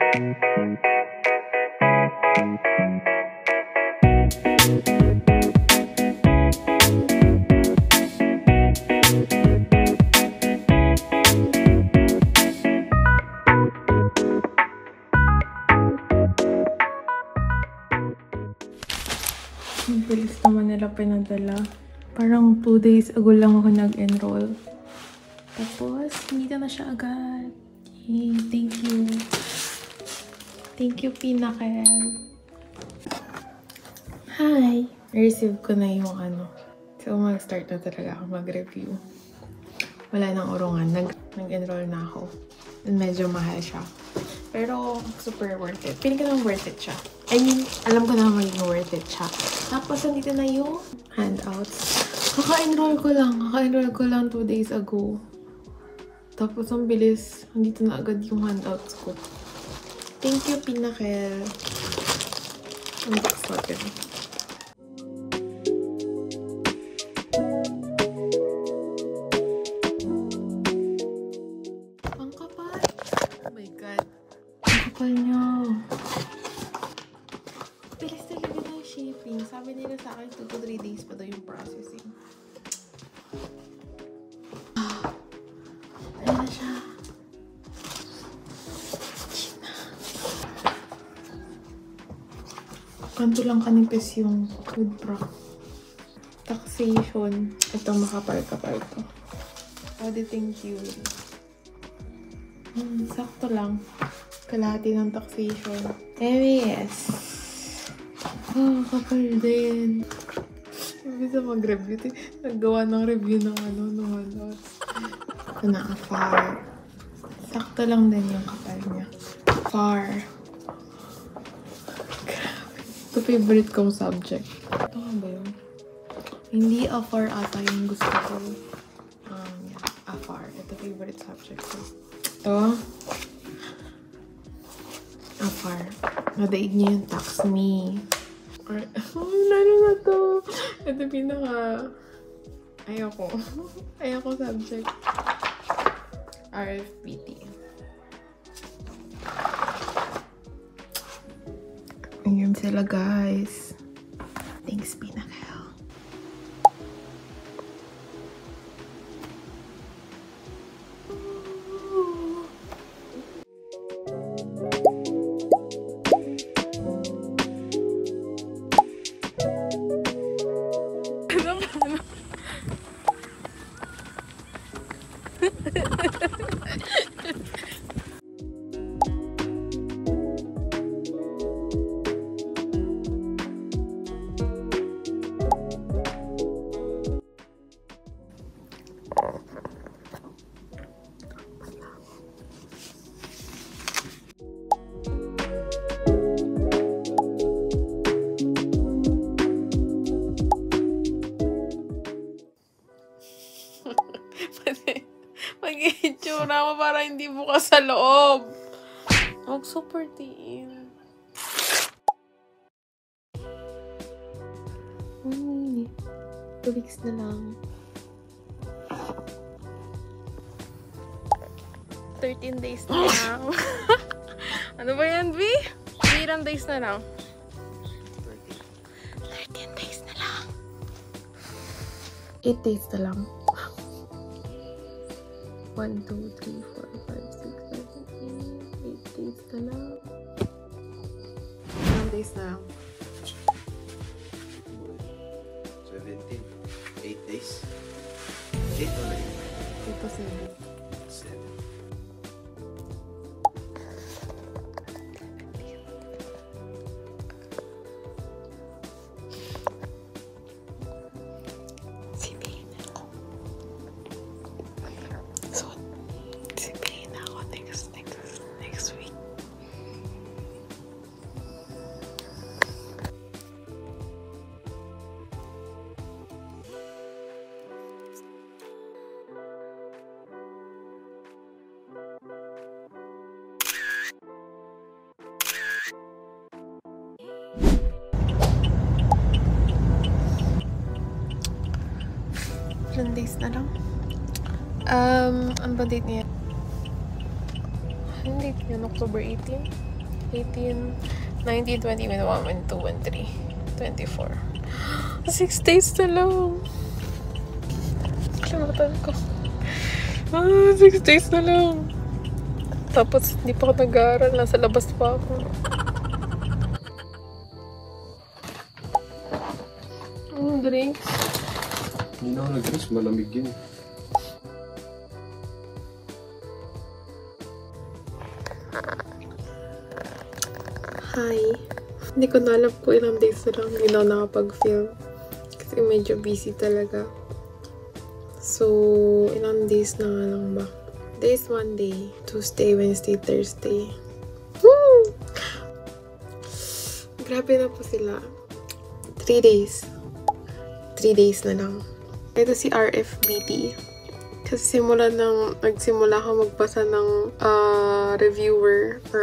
Ang bilis naman nila pinadala. Parang 2 days ago lang ako nag-enroll. Tapos, hindi na siya agad. Yay, thank you. Thank you, Pinakel. Hi! I-receive ko na yung ano. So, mag-start na talaga ako mag-review. Wala nang urungan. Nag-enroll na ako. And medyo mahal siya. Pero, super worth it. Feeling ko naman worth it siya. I mean, alam ko na magiging worth it siya. Tapos, nandito na yung handouts. Kaka-enroll ko lang 2 days ago. Tapos, ang bilis. Nandito na agad yung handouts ko. Thank you, Pinakel. I'm excited. Ang kapal. Oh my God. Ang kapal niya. Bilis talaga ng shipping. Sabi nila sa akin, 2 to 3 days pa daw yung processing. Ayan na siya. Kanto lang kanipis yung food pro. Taxation. Ito makapal-kapal to. Auditing theory. Sakto lang. Kalahati ng taxation. Yes. Oh, kapal din. Bisa mag-review. Naggawa ng review ng ano, ng handouts. Ito na, afar. Sakto lang din yung kapal niya. Afar. Ito favorite kong subject. Ito nga ba yun? Hindi afar ata yung gusto ko. Yeah, afar. Ito favorite subject ko. Ito. Afar. Nadaig niya yung tax me. Or, lalo na to. Ito pinaka... Ayoko. Ayoko subject. RFPT. Ayan sila, guys. Thanks, Pinakel. Mag-itsura mo para hindi bukas sa loob. Huwag super tiin. 1 minute. 2 weeks na lang. 13 days na lang. Ano ba yan, B? Ilang days na lang? 13 days na lang. 8 days na lang. 1, 2, 3, 4, 5, 6, 7, 8 days na lang. 1 days na lang. 17. 8 days. 8 or 9? Ito 7. 7. Next week. Ilang days na lang? Ano ba date niya? Anong date niya? October 18? 18, 19, 20, 21, 22, 23, 24. 6 days na lang. Kalimutan ko. 6 days na lang. Tapos, hindi pa ako nag-aaral. Nasa labas pa ako. Drinks. Hindi na ako nag-dress. Malamig yun. Hi. Hindi ko na alam kung ilang days na lang hindi na ako nakapag-film. Kasi medyo busy talaga. So, ilang days na nga lang ba? Days 1 day. Tuesday, Wednesday, Thursday. Woo! Grabe na po sila. 3 days. 3 days na lang. Ito si RFBT. Kasi nagsimula ako magbasa ng reviewer or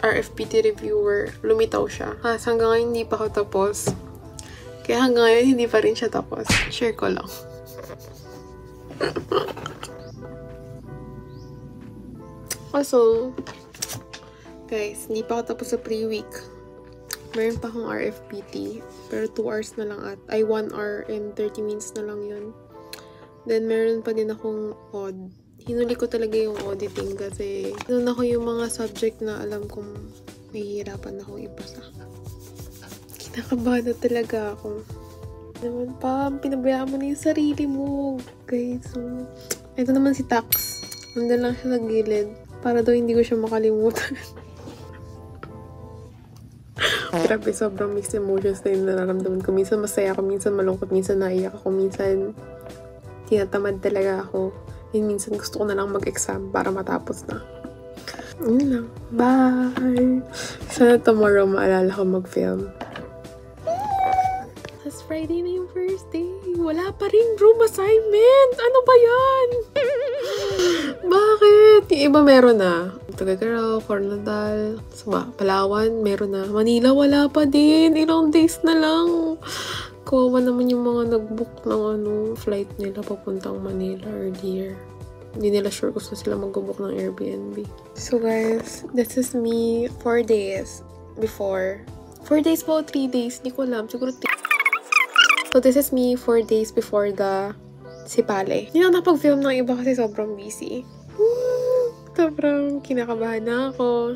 RFBT reviewer, lumitaw siya. Hanggang ngayon hindi pa ako tapos. Kaya hanggang ngayon hindi pa rin siya tapos. Share ko lang. Also, guys, hindi pa ako tapos sa pre-week. Meron pa akong RFBT. Pero 2 hours na lang 1 hour and 30 minutes na lang yun. Then, meron pa din akong odd. Hinuli ko talaga yung auditing kasi doon ako yung mga subject na alam kong mahihirapan akong ipasa. Kinakabahan na talaga ako. Naman pa, pinabayaan mo na yung sarili mo. Guys, so, ito naman si Tax. Nandun lang siya sa gilid. Para daw hindi ko siya makalimutan. Grabe, sobrang mixed emotions na yung nararamdaman ko. Minsan masaya ako, minsan malungkot, minsan naiyak ako, minsan tinatamad talaga ako. And minsan gusto ko na lang mag-exam para matapos na. Yun lang. Bye! Sana tomorrow maalala ko mag-film. Tapos Friday na yung first day. Wala pa rin room assignment! Ano ba yan? Bakit? Yung iba meron na. Tagagaraw, Coronadal, Palawan, meron na. Manila, wala pa din. Ilang days na lang. Kawawa naman yung mga nag-book ng flight nila papuntang Manila earlier. Hindi nila sure kung saan sila mag-book ng Airbnb. So guys, this is me 4 days before. 4 days po, 3 days. Hindi ko alam. Siguro 3. So this is me 4 days before the Sipale. Hindi na napag-film ng iba kasi sobrang busy. Sobrang kinakabahan na ako.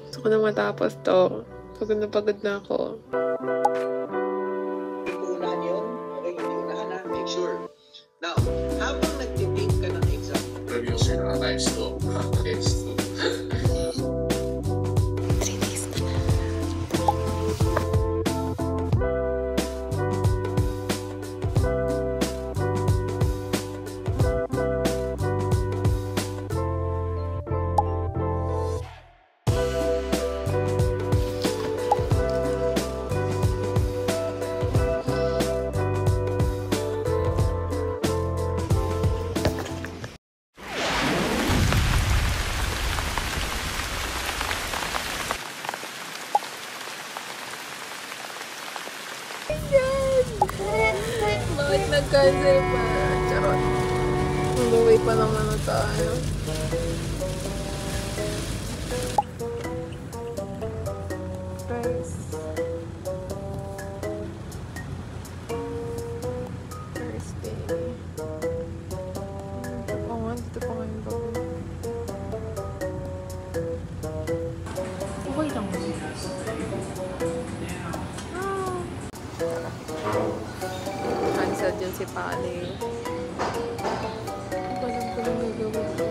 Gusto ko na matapos to. Pagod na ako. Now, habang nagtitake ka ng exam, review sir na times 2. Times 2. 3 days na. Bakit nag-cancel pa? Charot. Mag-uwi pa naman na tayo. Guys. Thursday. Dito pa ngayon ba? Okay lang. Cancel dyan si Pali. Alam ko lang nagawin ko.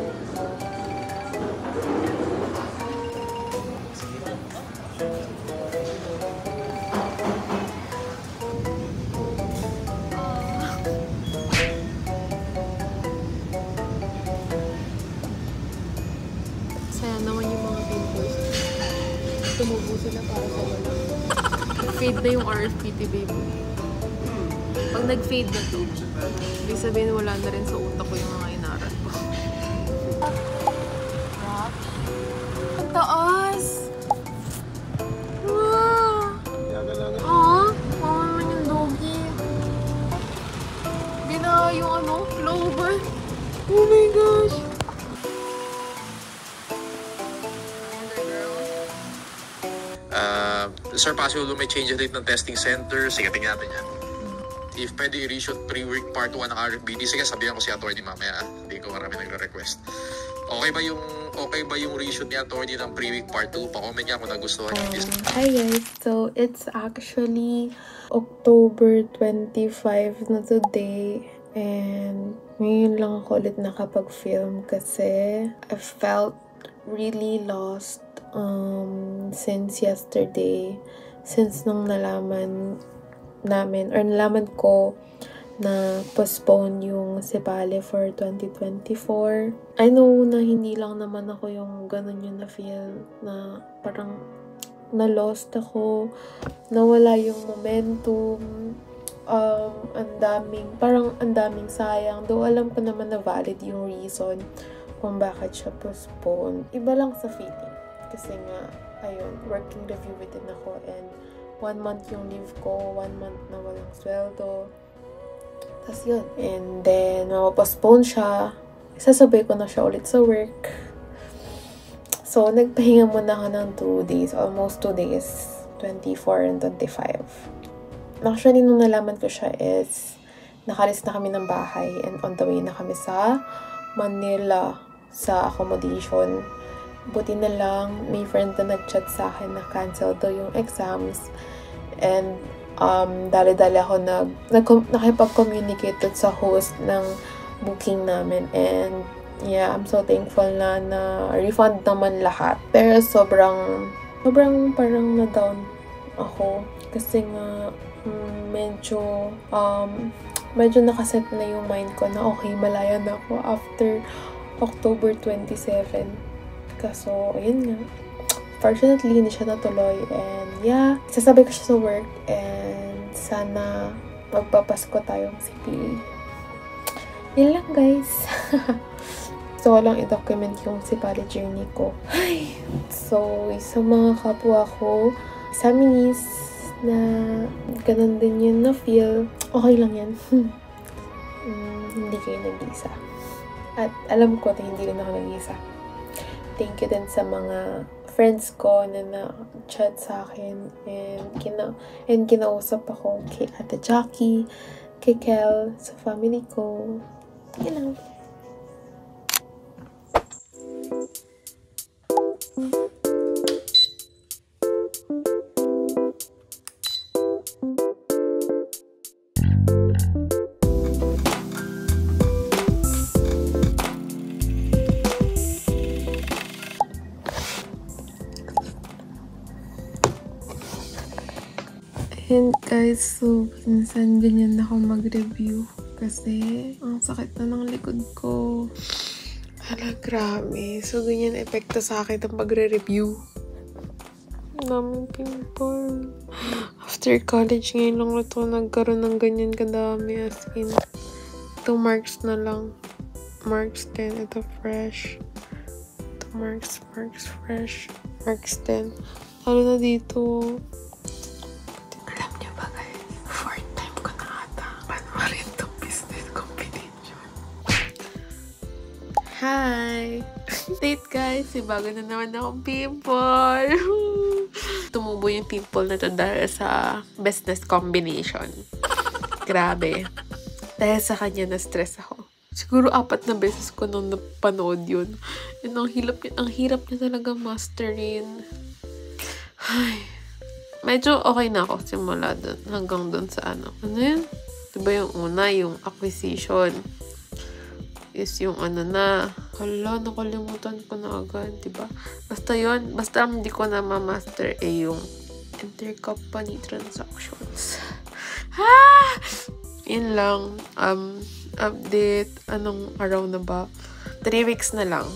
Saya naman yung mga pimples. Tumubo sila para sa wala. Fade na yung RFBT, baby. Pag nag-fade na to, ibig sabihin wala na rin sa utak ko yung mga inaral ko. Ang taas! Wow! Mama naman yung doggy. Bina yung clover. Oh my gosh! Sir Pasio, may change date ng testing center. Sige, tingnan natin yan. If pwede i-reshoot pre-work part 1 ng RFBD, sige, sabihan ko si attorney mamaya. Hindi ko marami nagre-request. Okay ba yung reshoot ni attorney ng pre-week part 2? Pa-comment niya kung nagustuhan niyo. Hi guys, so it's actually October 25 na today. And ngayon lang ako ulit nakapag-film kasi I felt really lost since yesterday. Since nung nalaman ko na postpone yung Sipale for 2024. I know na hindi lang naman ako yung ganun yung na-feel na parang na-lost ako, nawala yung momentum, ang daming sayang. Though alam ko naman na valid yung reason kung bakit siya postpone. Iba lang sa feeling. Kasi nga, ayun, working review din ako and 1 month yung leave ko, 1 month na walang sweldo. Tapos yun. And then, mapapostpone siya. Sasabay ko na siya ulit sa work. So, nagpahinga muna ako ng 2 days. Almost 2 days. 24 and 25. Actually, nung nalaman ko siya is, nakalis na kami ng bahay and on the way na kami sa Manila sa accommodation. Buti na lang, may friend na nag-chat sa akin na cancel daw yung exams. And, dali-dali ako nakipag-communicate sa host ng booking namin. And, yeah, I'm so thankful na refund naman lahat. Pero sobrang parang na-down ako. Kasi nga, medyo nakaset na yung mind ko na okay, malaya na ako after October 27. Kaso, ayun nga. Fortunately, hindi siya natuloy. And yeah, sasabay ko siya sa work. And sana magpapasko tayong CPA. Yun lang, guys. So, walang i-document yung Sipale journey ko. Ay! So, sa mga kapwa ko, examinees na ganun din yun na feel, okay lang yan. Hindi kayo nag-iisa. At alam ko na hindi rin ako nag-iisa. Thank you din sa mga friends ko na na-chat sa akin and kinausap ako kay Ate Jackie, kay Kel, sa family ko. Yan lang. And guys, so minsan ganyan ako mag-review kasi ang sakit na ng likod ko. Hala, grabe. So ganyan epekto sa akin ang pagre-review. Daming pimple. After college, ngayon lang ito nagkaroon ng ganyan kadami, as in. Ito marks na lang. Marks 10. Ito fresh. Ito marks fresh. Marks 10. Lalo na dito. Hi! Date guys! Bago na naman akong pimple! Tumubo yung pimple na to dahil sa business combination. Grabe. Dahil sa kanya na-stress ako. Siguro 4 na beses ko nung napanood yun. And ang hirap niya talaga masterin. Ay. Medyo okay na ako simula dun. Hanggang dun sa ano. Ano yun? Diba yung una, yung acquisition. Is yung ano na, hala, nakalimutan ko na agad, diba? Basta yun, basta hindi ko na ma-master yung intercompany transactions. Yun lang, update, anong araw na ba? 3 weeks na lang.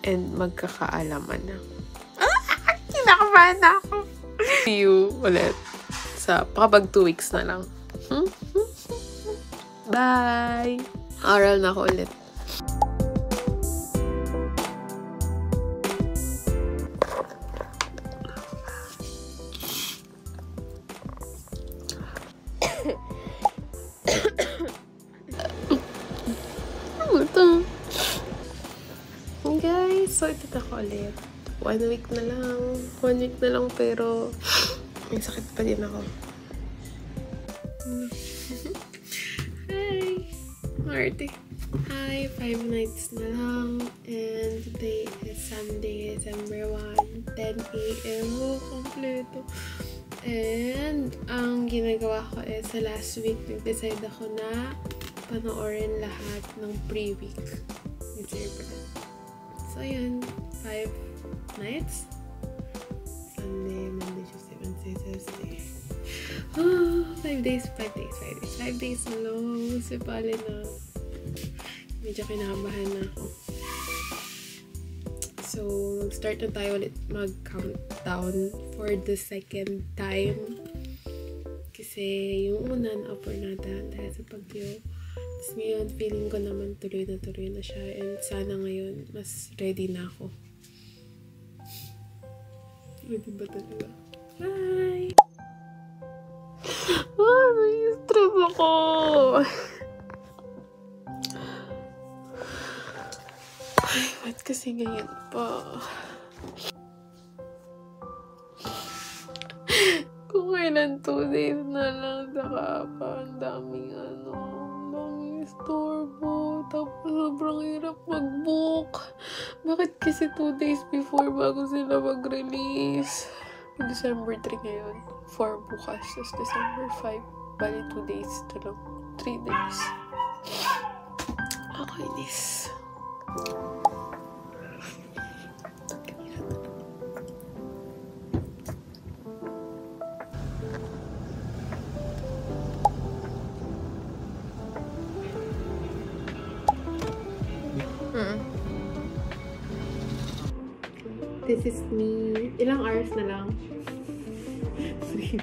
And magkakaalaman na. Kinakabahan na ako. See you ulit sa kapag 2 weeks na lang. Bye! Aral na ako ulit. Guys, so ito na ako ulit. 1 week na lang. 1 week na lang pero May sakit pa din ako. Hi! Marty. Hi! 5 nights na lang. And today is Sunday, December 1, 10 a.m. Oh, kompleto. And ang ginagawa ko is sa last week, nag-decide ako na panoorin lahat ng pre-week ni Sir Brad. So, yun. 5 nights. Sunday, Monday, Tuesday, Wednesday, Thursday. 5 days na lang. Kasi pala na. Medyo kinakabahan na ako. So, mag-start na tayo ulit mag-countdown for the second time. Kasi yung una na-upper natin dahil sa pag-tiyo. Tapos ngayon, feeling ko naman tuloy na siya. And sana ngayon, mas ready na ako. Ready ba talaga? Bye! Nai-stress ako! Ay, ba't kasi ngayon pa? Kung kailan 2 days na lang, saka pa, ang daming istorbo. Tapos sobrang hirap mag-book. Bakit kasi 2 days before bago sila mag-release? December 3 ngayon. 4 bukas. Tapos December 5. Bali 2 days na lang. 3 days. Okay, this. This is me. Ilang hours na lang? 3.